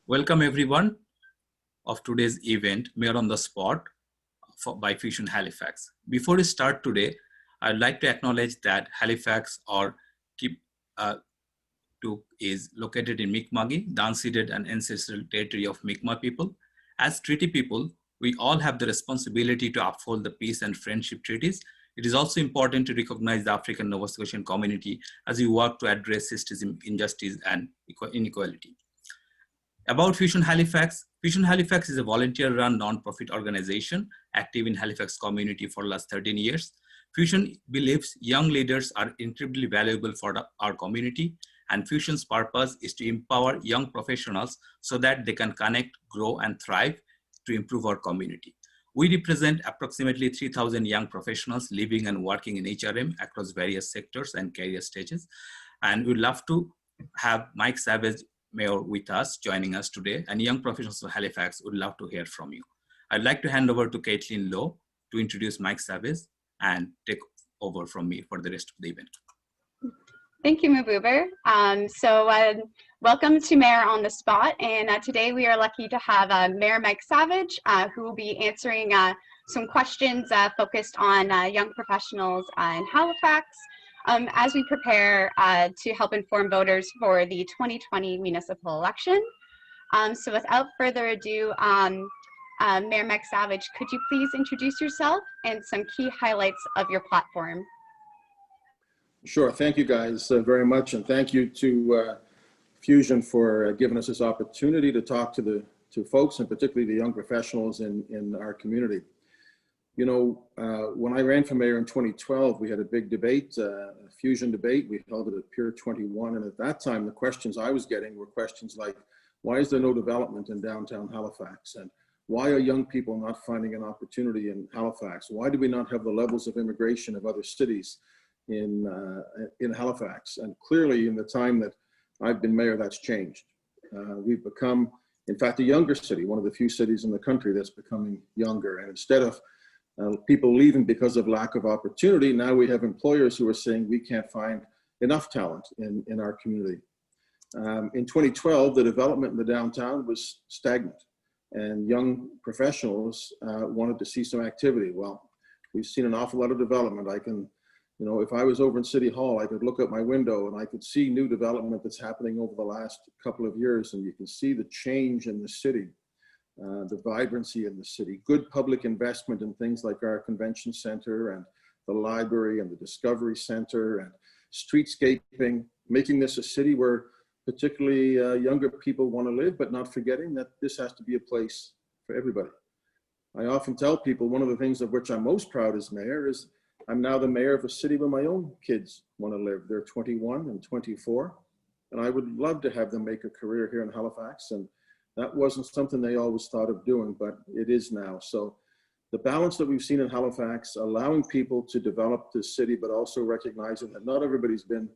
Welcome everyone of today's event, Mayor on the Spot by Fusion Halifax. Before we start today, I'd like to acknowledge that Halifax or Keep is located in Mi'kma'ki, the unceded and ancestral territory of Mi'kmaq people. As treaty people, we all have the responsibility to uphold the peace and friendship treaties. It is also important to recognize the African Nova Scotian community as we work to address systemic injustice and inequality. About Fusion Halifax is a volunteer-run non-profit organization active in Halifax community for the last 13 years. Fusion believes young leaders are incredibly valuable for our community, and Fusion's purpose is to empower young professionals so that they can connect, grow, and thrive to improve our community. We represent approximately 3,000 young professionals living and working in HRM across various sectors and career stages. And we'd love to have Mike Savage, Mayor, with us, joining us today, and young professionals of Halifax would love to hear from you. I'd like to hand over to Caitlin Lowe to introduce Mike Savage and take over from me for the rest of the event. Thank you, Mabuber. Welcome to Mayor on the Spot, and today we are lucky to have Mayor Mike Savage, who will be answering some questions focused on young professionals in Halifax, as we prepare to help inform voters for the 2020 municipal election. So without further ado, Mayor Mike Savage, could you please introduce yourself and some key highlights of your platform? Sure, thank you guys very much, and thank you to Fusion for giving us this opportunity to talk to folks, and particularly the young professionals in our community. You know, when I ran for mayor in 2012, we had a big debate, a Fusion debate. We held it at Pier 21, and at that time, the questions I was getting were questions like, why is there no development in downtown Halifax? And why are young people not finding an opportunity in Halifax? Why do we not have the levels of immigration of other cities in Halifax? And clearly, in the time that I've been mayor, that's changed. We've become, in fact, a younger city, one of the few cities in the country that's becoming younger. And instead of people leaving because of lack of opportunity, now we have employers who are saying we can't find enough talent in our community. In 2012, the development in the downtown was stagnant, and young professionals wanted to see some activity. Well, we've seen an awful lot of development. I can, you know, if I was over in City Hall, I could look out my window and I could see new development that's happening over the last couple of years, and you can see the change in the city. The vibrancy in the city, good public investment in things like our convention center and the library and the Discovery Center and streetscaping, making this a city where particularly younger people want to live, but not forgetting that this has to be a place for everybody. I often tell people one of the things of which I'm most proud as mayor is I'm now the mayor of a city where my own kids want to live. They're 21 and 24, and I would love to have them make a career here in Halifax. And that wasn't something they always thought of doing, but it is now. So the balance that we've seen in Halifax, allowing people to develop this city, but also recognizing that not everybody's been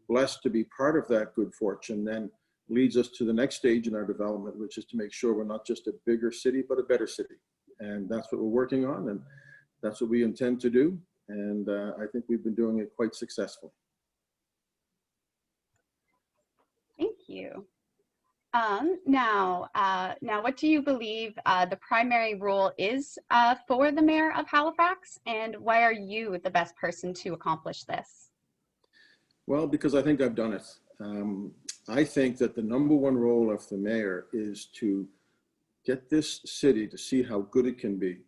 blessed to be part of that good fortune, then leads us to the next stage in our development, which is to make sure we're not just a bigger city, but a better city. And that's what we're working on, and that's what we intend to do. And I think we've been doing it quite successfully. Thank you. Now, what do you believe the primary role is for the mayor of Halifax, and why are you the best person to accomplish this? Well, because I think I've done it. I think that the #1 role of the mayor is to get this city to see how good it can be,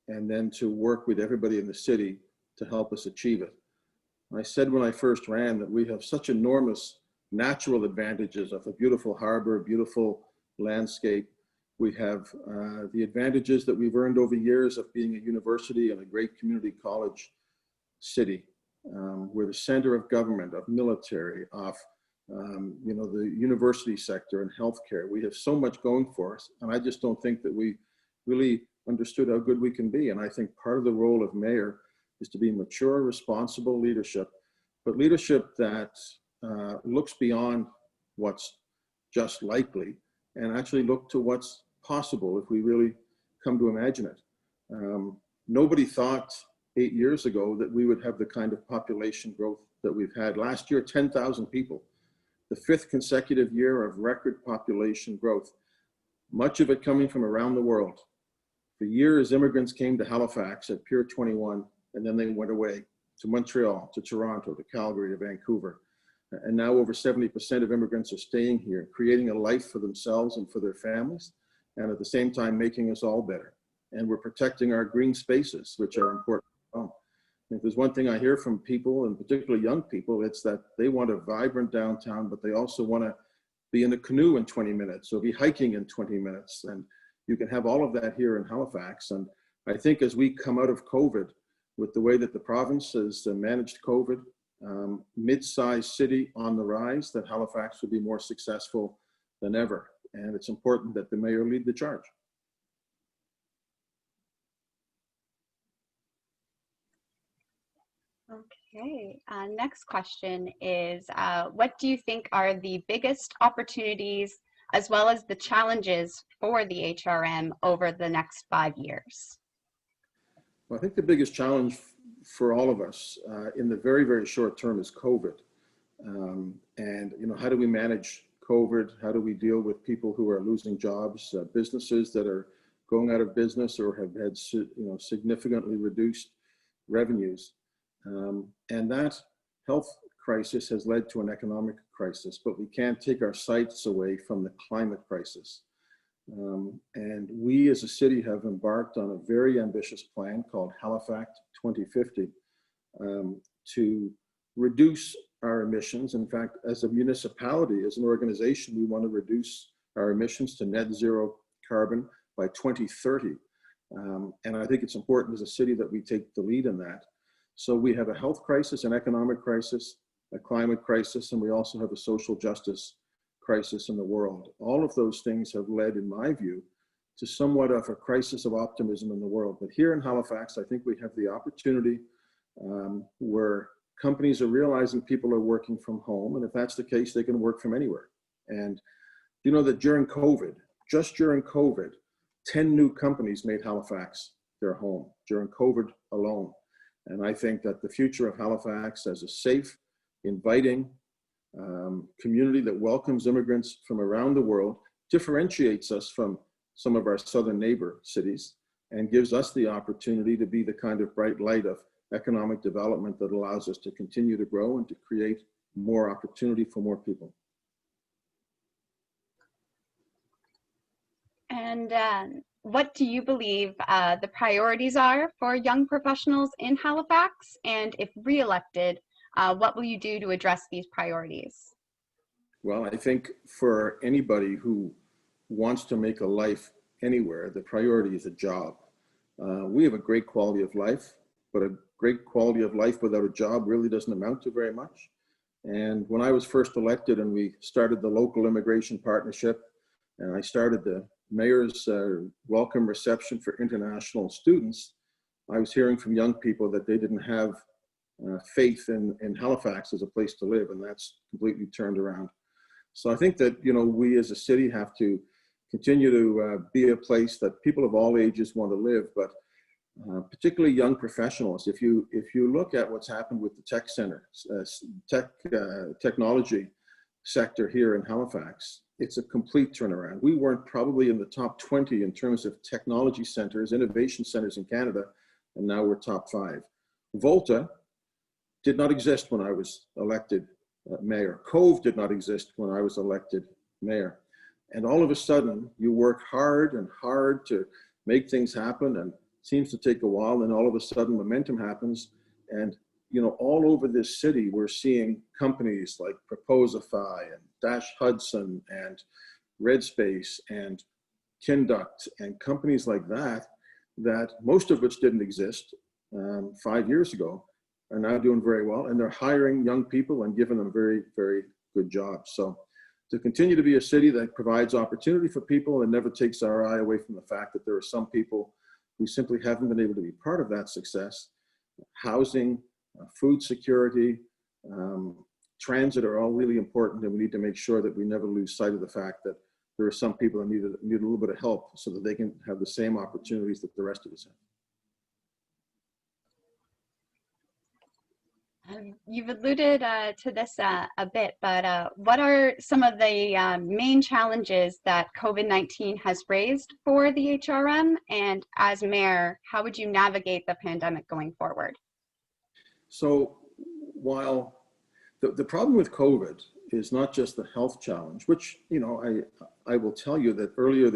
and then to work with everybody in the city to help us achieve it. I said when I first ran that we have such enormous natural advantages of a beautiful harbor, beautiful landscape. We have the advantages that we've earned over years of being a university and a great community college city. We're the center of government, of military, of you know, the university sector and healthcare. We have so much going for us, and I just don't think that we really understood how good we can be. And I think part of the role of mayor is to be mature, responsible leadership, but leadership that looks beyond what's just likely and actually look to what's possible if we really come to imagine it. Nobody thought 8 years ago that we would have the kind of population growth that we've had. Last year, 10,000 people, the 5th consecutive year of record population growth. much of it coming from around the world. For years, immigrants came to Halifax at Pier 21, and then they went away to Montreal, to Toronto, to Calgary, to Vancouver. And now over 70% of immigrants are staying here, creating a life for themselves and for their families, and at the same time making us all better. And we're protecting our green spaces, which are important. If there's one thing I hear from people, and particularly young people, it's that they want a vibrant downtown, but they also want to be in a canoe in 20 minutes or be hiking in 20 minutes. And you can have all of that here in Halifax. And I think as we come out of COVID, with the way that the province has managed COVID, mid-sized city on the rise, that Halifax will be more successful than ever. And it's important that the mayor lead the charge. Okay, next question is, what do you think are the biggest opportunities as well as the challenges for the HRM over the next 5 years? Well, I think the biggest challenge for all of us in the very, very short term is COVID. And, you know, how do we manage COVID? How do we deal with people who are losing jobs, businesses that are going out of business or have had, significantly reduced revenues? And that health crisis has led to an economic crisis, but we can't take our sights away from the climate crisis. And we as a city have embarked on a very ambitious plan called Halifax 2050 to reduce our emissions. In fact, as a municipality, as an organization, we want to reduce our emissions to net zero carbon by 2030. And I think it's important as a city that we take the lead in that. So we have a health crisis, an economic crisis, a climate crisis, and we also have a social justice crisis in the world. All of those things have led, in my view, to somewhat of a crisis of optimism in the world. But here in Halifax, I think we have the opportunity where companies are realizing people are working from home, and if that's the case, they can work from anywhere. And you know that during COVID, just during COVID, 10 new companies made Halifax their home during COVID alone. And I think that the future of Halifax as a safe, inviting community that welcomes immigrants from around the world differentiates us from some of our southern neighbor cities and gives us the opportunity to be the kind of bright light of economic development that allows us to continue to grow and to create more opportunity for more people. And what do you believe the priorities are for young professionals in Halifax? And if re-elected, what will you do to address these priorities? Well, I think for anybody who wants to make a life anywhere, the priority is a job. We have a great quality of life, but a great quality of life without a job really doesn't amount to very much. And when I was first elected and we started the local immigration partnership, and I started the mayor's welcome reception for international students, I was hearing from young people that they didn't have faith in Halifax as a place to live, and that's completely turned around. So I think that, you know, we as a city have to continue to be a place that people of all ages want to live, but particularly young professionals. If you look at what's happened with the tech center, technology sector here in Halifax, it's a complete turnaround. We weren't probably in the top 20 in terms of technology centers, innovation centers in Canada, and now we're top 5. Volta did not exist when I was elected mayor. Cove did not exist when I was elected mayor. And all of a sudden, you work hard and hard to make things happen, and it seems to take a while, and all of a sudden momentum happens. And you know, all over this city, we're seeing companies like Proposify and Dash Hudson and Redspace and Kinduct and companies like that, that most of which didn't exist 5 years ago, are now doing very well, and they're hiring young people and giving them very, very good jobs. So to continue to be a city that provides opportunity for people and never takes our eye away from the fact that there are some people who simply haven't been able to be part of that success. Housing, food security, transit are all really important, and we need to make sure that we never lose sight of the fact that there are some people that need a little bit of help so that they can have the same opportunities that the rest of us have. You've alluded to this a bit, but what are some of the main challenges that COVID-19 has raised for the HRM? And as mayor, how would you navigate the pandemic going forward? So while the problem with COVID is not just the health challenge, which, you know, I will tell you that earlier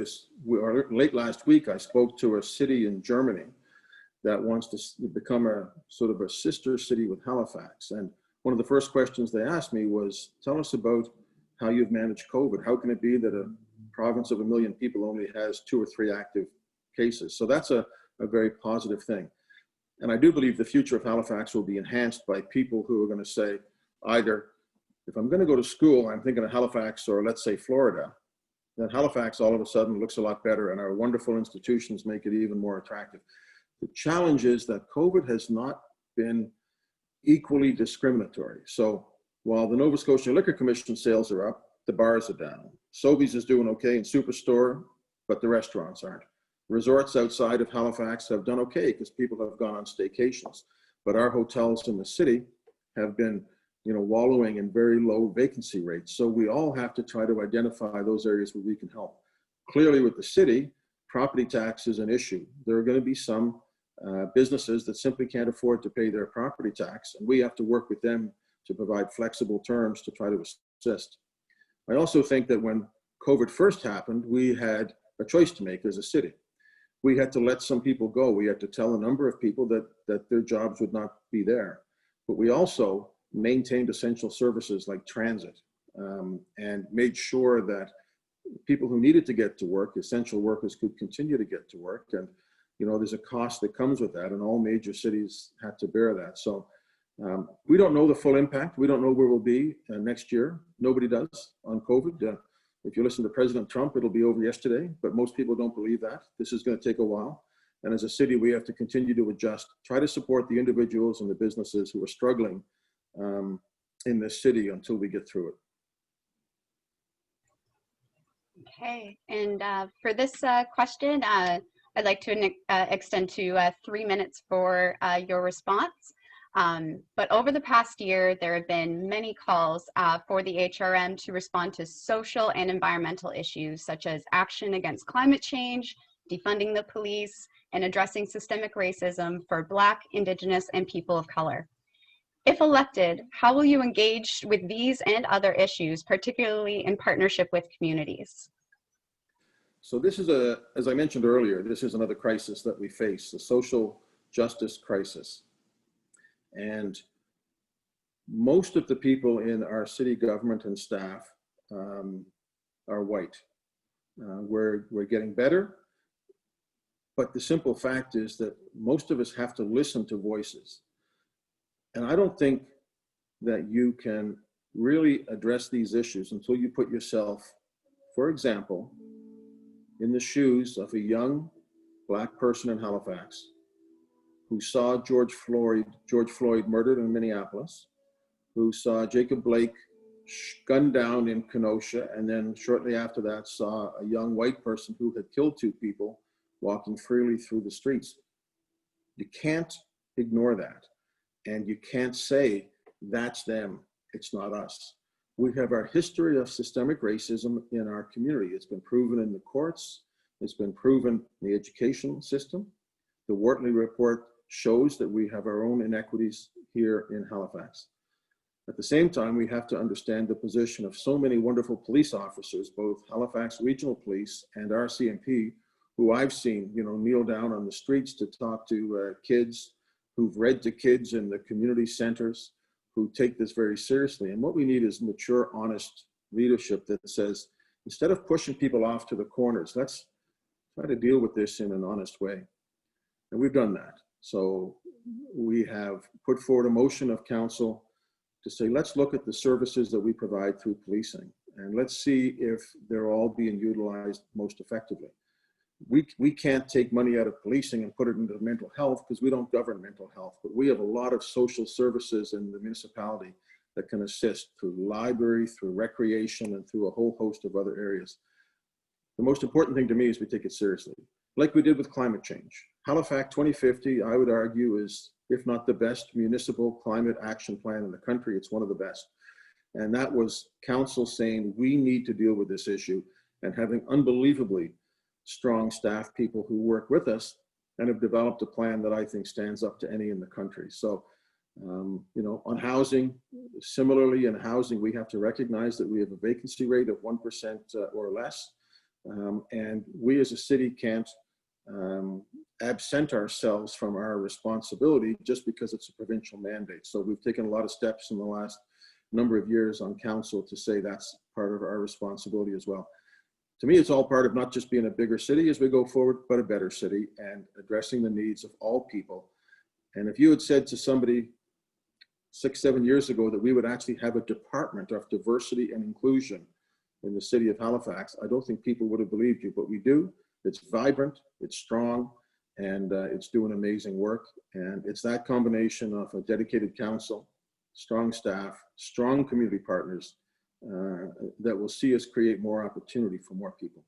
or late last week, I spoke to a city in Germany that wants to become a sort of a sister city with Halifax. And one of the first questions they asked me was, tell us about how you've managed COVID. How can it be that a province of 1 million people only has 2 or 3 active cases? So that's a very positive thing. And I do believe the future of Halifax will be enhanced by people who are going to say, either, if I'm going to go to school, I'm thinking of Halifax or let's say Florida, then Halifax all of a sudden looks a lot better and our wonderful institutions make it even more attractive. The challenge is that COVID has not been equally discriminatory. So while the Nova Scotia Liquor Commission sales are up, the bars are down. Sobeys is doing okay in Superstore, but the restaurants aren't. Resorts outside of Halifax have done okay because people have gone on staycations, but our hotels in the city have been, you know, wallowing in very low vacancy rates. So we all have to try to identify those areas where we can help. Clearly with the city, property tax is an issue. There are going to be some businesses that simply can't afford to pay their property tax, and we have to work with them to provide flexible terms to try to assist. I also think that when COVID first happened, we had a choice to make as a city. We had to let some people go. We had to tell a number of people that their jobs would not be there. But we also maintained essential services like transit and made sure that people who needed to get to work, essential workers, could continue to get to work. And you know, there's a cost that comes with that, and all major cities had to bear that. So we don't know the full impact. We don't know where we'll be next year. Nobody does on COVID. If you listen to President Trump, it'll be over yesterday, but most people don't believe that. This is going to take a while. And as a city, we have to continue to adjust, try to support the individuals and the businesses who are struggling in this city until we get through it. Okay, and for this question, I'd like to extend to 3 minutes for your response. But over the past year, there have been many calls for the HRM to respond to social and environmental issues, such as action against climate change, defunding the police, and addressing systemic racism for Black, Indigenous, and people of color. If elected, how will you engage with these and other issues, particularly in partnership with communities? So this is as I mentioned earlier, this is another crisis that we face, the social justice crisis. And most of the people in our city government and staff are white. We're getting better, but the simple fact is that most of us have to listen to voices. And I don't think that you can really address these issues until you put yourself, for example, in the shoes of a young Black person in Halifax who saw George Floyd murdered in Minneapolis, who saw Jacob Blake gunned down in Kenosha, and then shortly after that saw a young white person who had killed 2 people walking freely through the streets. You can't ignore that. And you can't say, that's them, it's not us. We have our history of systemic racism in our community. It's been proven in the courts. It's been proven in the education system. The Wortley report shows that we have our own inequities here in Halifax. At the same time, we have to understand the position of so many wonderful police officers, both Halifax Regional Police and RCMP, who I've seen, you know, kneel down on the streets to talk to kids, who've read to kids in the community centers, who take this very seriously. And what we need is mature, honest leadership that says, instead of pushing people off to the corners, let's try to deal with this in an honest way. And we've done that. So we have put forward a motion of council to say, let's look at the services that we provide through policing, and let's see if they're all being utilized most effectively. We can't take money out of policing and put it into mental health because we don't govern mental health, but we have a lot of social services in the municipality that can assist through library, through recreation, and through a whole host of other areas. the most important thing to me is we take it seriously, like we did with climate change. Halifax 2050, I would argue, is, if not the best municipal climate action plan in the country, it's one of the best. And that was council saying, we need to deal with this issue, and having unbelievably strong staff people who work with us and have developed a plan that I think stands up to any in the country. So, you know, on housing, similarly in housing, we have to recognize that we have a vacancy rate of 1% or less. And we as a city can't absent ourselves from our responsibility just because it's a provincial mandate. So we've taken a lot of steps in the last number of years on council to say that's part of our responsibility as well. To me, it's all part of not just being a bigger city as we go forward, but a better city and addressing the needs of all people. And if you had said to somebody 6, 7 years ago that we would actually have a department of diversity and inclusion in the city of Halifax, I don't think people would have believed you, but we do. It's vibrant, it's strong, and it's doing amazing work. And it's that combination of a dedicated council, strong staff, strong community partners that will see us create more opportunity for more people.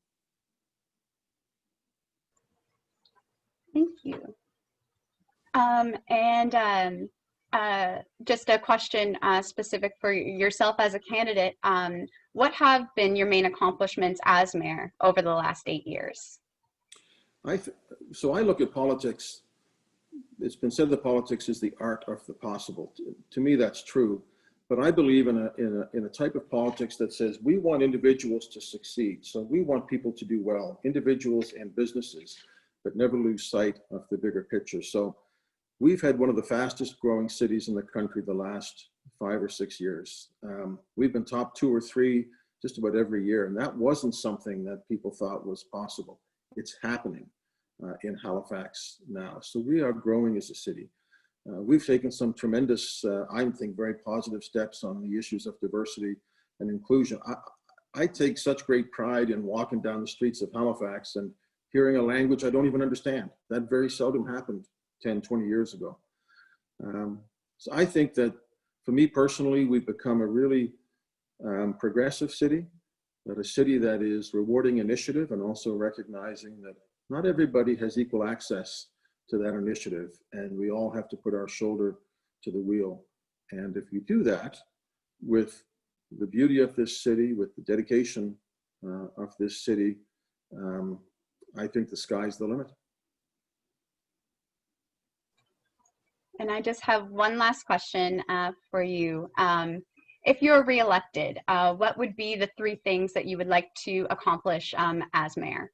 Thank you. Just a question specific for yourself as a candidate. What have been your main accomplishments as mayor over the last 8 years? So I look at politics, it's been said that politics is the art of the possible. To me, that's true. But I believe in a type of politics that says we want individuals to succeed. So we want people to do well, individuals and businesses, but never lose sight of the bigger picture. So we've had one of the fastest growing cities in the country the last 5 or 6 years. We've been top 2 or 3 just about every year. And that wasn't something that people thought was possible. It's happening in Halifax now. So we are growing as a city. We've taken some tremendous, I think, very positive steps on the issues of diversity and inclusion. I take such great pride in walking down the streets of Halifax and hearing a language I don't even understand. That very seldom happened 10, 20 years ago. So I think that for me personally, we've become a really progressive city, but a city that is rewarding initiative and also recognizing that not everybody has equal access to that initiative, and we all have to put our shoulder to the wheel. And if we do that with the beauty of this city, with the dedication of this city, I think the sky's the limit. And I just have one last question for you. If you're reelected, what would be the 3 things that you would like to accomplish as mayor?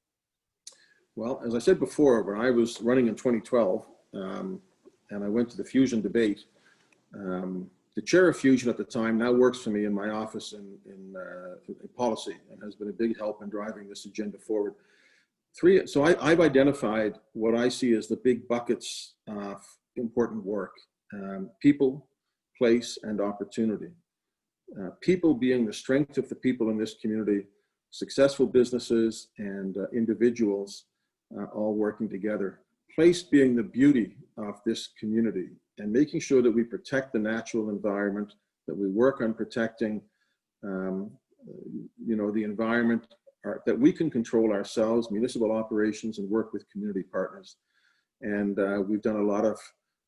Well, as I said before, when I was running in 2012, and I went to the Fusion debate, the chair of Fusion at the time now works for me in my office in policy and has been a big help in driving this agenda forward. So I've identified what I see as the big buckets of important work: people, place, and opportunity. People being the strength of the people in this community, successful businesses and individuals all working together. Place being the beauty of this community and making sure that we protect the natural environment, that we work on protecting the environment, that we can control ourselves, municipal operations, and work with community partners. And we've done a lot of,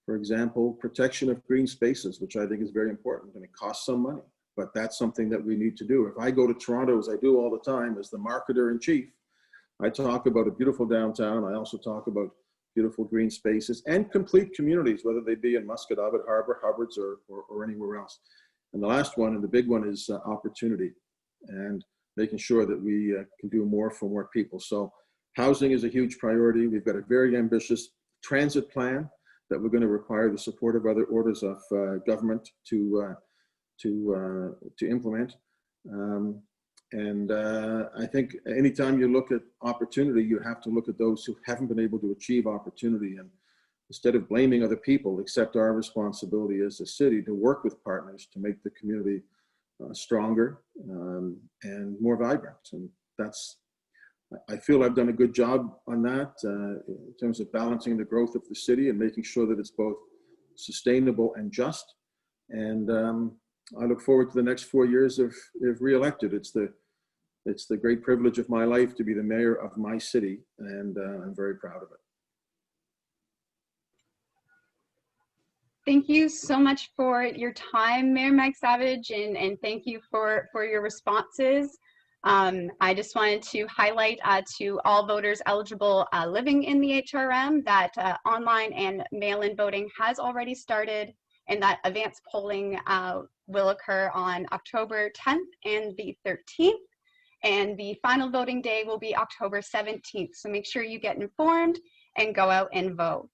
for example, protection of green spaces, which I think is very important, and it costs some money, but that's something that we need to do. If I go to Toronto, as I do all the time, as the marketer in chief, I talk about a beautiful downtown. I also talk about beautiful green spaces and complete communities, whether they be in Musquodoboit Harbor, Hubbards, or anywhere else. And the last one, and the big one, is opportunity and making sure that we can do more for more people. So housing is a huge priority. We've got a very ambitious transit plan that we're going to require the support of other orders of government to implement. I think anytime you look at opportunity, you have to look at those who haven't been able to achieve opportunity. And instead of blaming other people, accept our responsibility as a city to work with partners to make the community stronger and more vibrant. And I feel I've done a good job on that in terms of balancing the growth of the city and making sure that it's both sustainable and just. And I look forward to the next 4 years if re-elected. It's the It's the great privilege of my life to be the mayor of my city, and I'm very proud of it. Thank you so much for your time, Mayor Mike Savage, and thank you for your responses. I just wanted to highlight to all voters eligible living in the HRM that online and mail-in voting has already started, and that advance polling will occur on October 10th and the 13th. And the final voting day will be October 17th. So make sure you get informed and go out and vote.